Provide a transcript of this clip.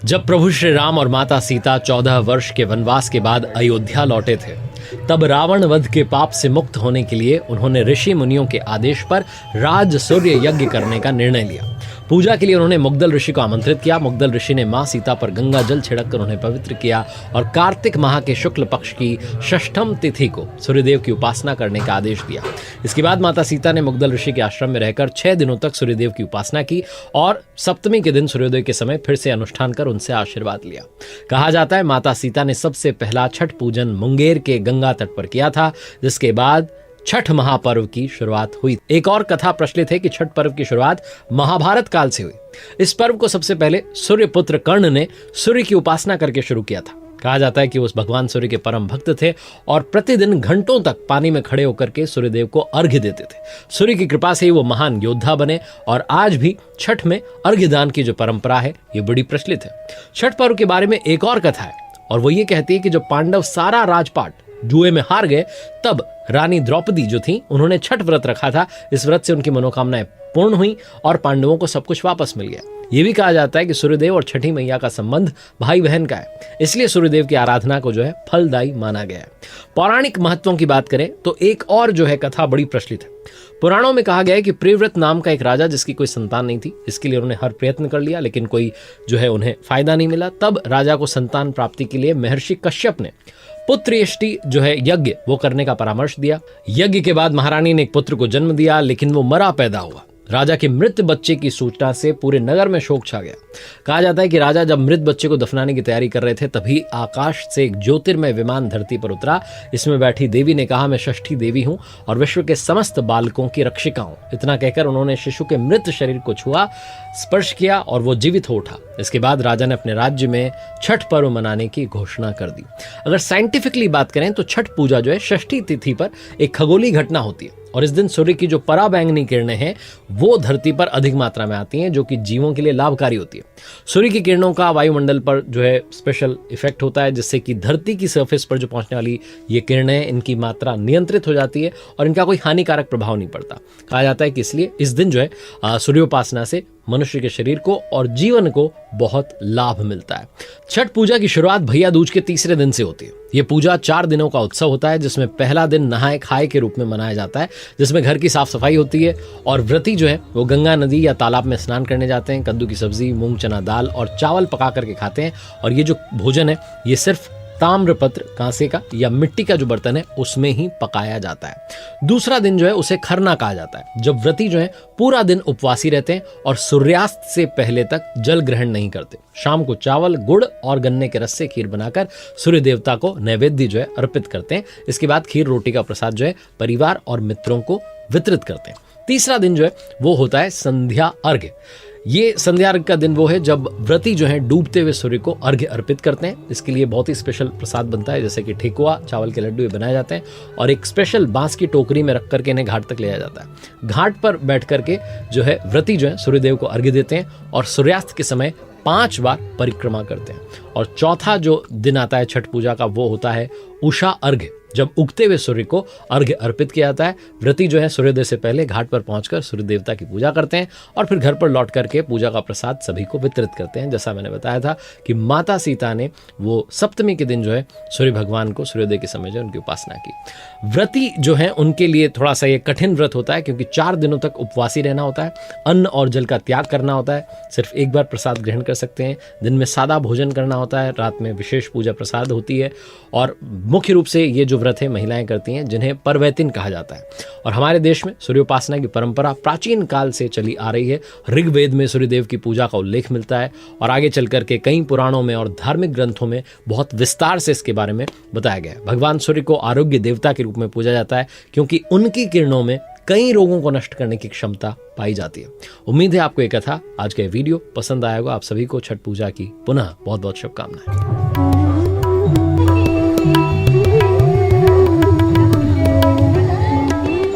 जब प्रभु श्री राम और माता सीता 14 वर्ष के वनवास के बाद अयोध्या लौटे थे, तब रावण वध के पाप से मुक्त होने के लिए उन्होंने ऋषि मुनियों के आदेश पर राज सूर्य यज्ञ करने का निर्णय लिया। पूजा के लिए उन्होंने मुग्दल ऋषि को आमंत्रित किया। मुग्दल ऋषि ने मां सीता पर गंगा जल छिड़ककर उन्हें पवित्र किया और कार्तिक माह के शुक्ल पक्ष की षष्ठम तिथि को सूर्यदेव की उपासना करने का आदेश दिया। इसके बाद माता सीता ने मुग्दल ऋषि के आश्रम में रहकर 6 दिनों तक सूर्यदेव की उपासना की और सप्तमी के दिन सूर्योदय के समय फिर से अनुष्ठान कर उनसे आशीर्वाद लिया। कहा जाता है माता सीता ने सबसे पहला छठ पूजन मुंगेर के गंगा तट पर किया था, जिसके बाद छठ महापर्व की शुरुआत हुई। एक और कथा प्रचलित है कि छठ पर्व की शुरुआत महाभारत काल से हुई। इस पर्व को सबसे पहले सूर्यपुत्र कर्ण ने सूर्य की उपासना करके शुरू किया था। कहा जाता है कि उस भगवान सूर्य के परम भक्त थे और प्रतिदिन घंटों तक पानी में खड़े होकर के सूर्यदेव को अर्घ्य देते थे। सूर्य की कृपा से ही वो महान योद्धा बने और आज भी छठ में अर्घ्य दान की जो परंपरा है ये बड़ी प्रचलित है। छठ पर्व के बारे में एक और कथा है और वो ये कहती है कि जब पांडव सारा राजपाट जुए में हार गए, तब रानी द्रौपदी जो थी उन्होंने छठ व्रत रखा था। इस व्रत से उनकी मनोकामनाएं पूर्ण हुई और पांडवों को सब कुछ वापस मिल गया। ये भी कहा जाता है कि सूर्यदेव और छठी मैया का संबंध भाई बहन का है, इसलिए सूर्यदेव की आराधना को जो है फलदायी माना गया है। पौराणिक महत्वों की बात करें तो एक और जो है कथा बड़ी प्रचलित है। पुराणों में कहा गया है कि प्रियव्रत नाम का एक राजा, जिसकी कोई संतान नहीं थी, इसके लिए उन्होंने हर प्रयत्न कर लिया लेकिन कोई जो है उन्हें फायदा नहीं मिला। तब राजा को संतान प्राप्ति के लिए महर्षि कश्यप ने पुत्रयष्टि जो है यज्ञ वो करने का परामर्श दिया। यज्ञ के बाद महारानी ने एक पुत्र को जन्म दिया, लेकिन वो मरा पैदा हुआ। राजा के मृत बच्चे की सूचना से पूरे नगर में शोक छा गया। कहा जाता है कि राजा जब मृत बच्चे को दफनाने की तैयारी कर रहे थे, तभी आकाश से एक ज्योतिर्मय विमान धरती पर उतरा। इसमें बैठी देवी ने कहा, मैं षष्ठी देवी हूं और विश्व के समस्त बालकों की रक्षिका हूं। इतना कहकर उन्होंने शिशु के मृत शरीर को छुआ, स्पर्श किया और वो जीवित हो उठा। इसके बाद राजा ने अपने राज्य में छठ पर्व मनाने की घोषणा कर दी। अगर साइंटिफिकली बात करें तो छठ पूजा जो है षष्ठी तिथि पर एक खगोलीय घटना होती है और इस दिन सूर्य की जो पराबैंगनी किरणें हैं वो धरती पर अधिक मात्रा में आती हैं, जो कि जीवों के लिए लाभकारी होती है। सूर्य की किरणों का वायुमंडल पर जो है स्पेशल इफेक्ट होता है, जिससे कि धरती की सरफेस पर जो पहुंचने वाली ये किरणें, इनकी मात्रा नियंत्रित हो जाती है और इनका कोई हानिकारक प्रभाव नहीं पड़ता। कहा जाता है कि इसलिए इस दिन जो है सूर्योपासना से मनुष्य के शरीर को और जीवन को बहुत लाभ मिलता है। छठ पूजा की शुरुआत भैया दूज के तीसरे दिन से होती है। ये पूजा 4 दिनों का उत्सव होता है, जिसमें पहला दिन नहाए खाए के रूप में मनाया जाता है, जिसमें घर की साफ सफाई होती है और व्रती जो है वो गंगा नदी या तालाब में स्नान करने जाते हैं। कद्दू की सब्जी, मूंग चना दाल और चावल पका करके खाते हैं और ये जो भोजन है ये सिर्फ ताम्रपत्र, कांसे का या मिट्टी का जो बर्तन है उसमें ही पकाया जाता है। दूसरा दिन जो है उसे खरना कहा जाता है, जब व्रती जो है पूरा दिन उपवासी रहते हैं और सूर्यास्त से पहले तक जल ग्रहण नहीं करते। शाम को चावल, गुड़ और गन्ने के रस से खीर बनाकर सूर्य देवता को नैवेद्य जो है अर्पित करते हैं। इसके बाद खीर रोटी का प्रसाद जो है परिवार और मित्रों को वितरित करते हैं। तीसरा दिन जो है वो होता है संध्या अर्घ्य। ये संध्या अर्घ्य का दिन वो है जब व्रती जो है डूबते हुए सूर्य को अर्घ्य अर्पित करते हैं। इसके लिए बहुत ही स्पेशल प्रसाद बनता है, जैसे कि ठेकुआ, चावल के लड्डू बनाए जाते हैं और एक स्पेशल बांस की टोकरी में रख करके इन्हें घाट तक ले जाया जाता है। घाट पर बैठ करके जो है व्रती जो है सूर्यदेव को अर्घ्य देते हैं और सूर्यास्त के समय 5 बार परिक्रमा करते हैं। और चौथा जो दिन आता है छठ पूजा का वो होता है उषा अर्घ्य, जब उगते हुए सूर्य को अर्घ्य अर्पित किया जाता है। व्रती जो है सूर्योदय से पहले घाट पर पहुंचकर सूर्य देवता की पूजा करते हैं और फिर घर पर लौट करके पूजा का प्रसाद सभी को वितरित करते हैं। जैसा मैंने बताया था कि माता सीता ने वो सप्तमी के दिन जो है सूर्य भगवान को सूर्योदय के समय जो उनकी उपासना की। व्रती जो है उनके लिए थोड़ा सा ये कठिन व्रत होता है, क्योंकि 4 दिनों तक उपवासी रहना होता है, अन्न और जल का त्याग करना होता है, सिर्फ एक बार प्रसाद ग्रहण कर सकते हैं, दिन में सादा भोजन करना होता है, रात में विशेष पूजा प्रसाद होती है और मुख्य रूप से ये जो व्रत है महिलाएं करती हैं, जिन्हें परवैतिन कहा जाता है। और हमारे देश में सूर्योपासना की परंपरा प्राचीन काल से चली आ रही है। ऋग्वेद में सूर्यदेव की पूजा का उल्लेख मिलता है और आगे चल करके कई पुराणों में और धार्मिक ग्रंथों में बहुत विस्तार से इसके बारे में बताया गया है। भगवान सूर्य को आरोग्य देवता के रूप में पूजा जाता है, क्योंकि उनकी किरणों में कई रोगों को नष्ट करने की क्षमता पाई जाती है। उम्मीद है आपको ये कथा, आज का वीडियो पसंद आया होगा। आप सभी को छठ पूजा की पुनः बहुत बहुत शुभकामनाएं।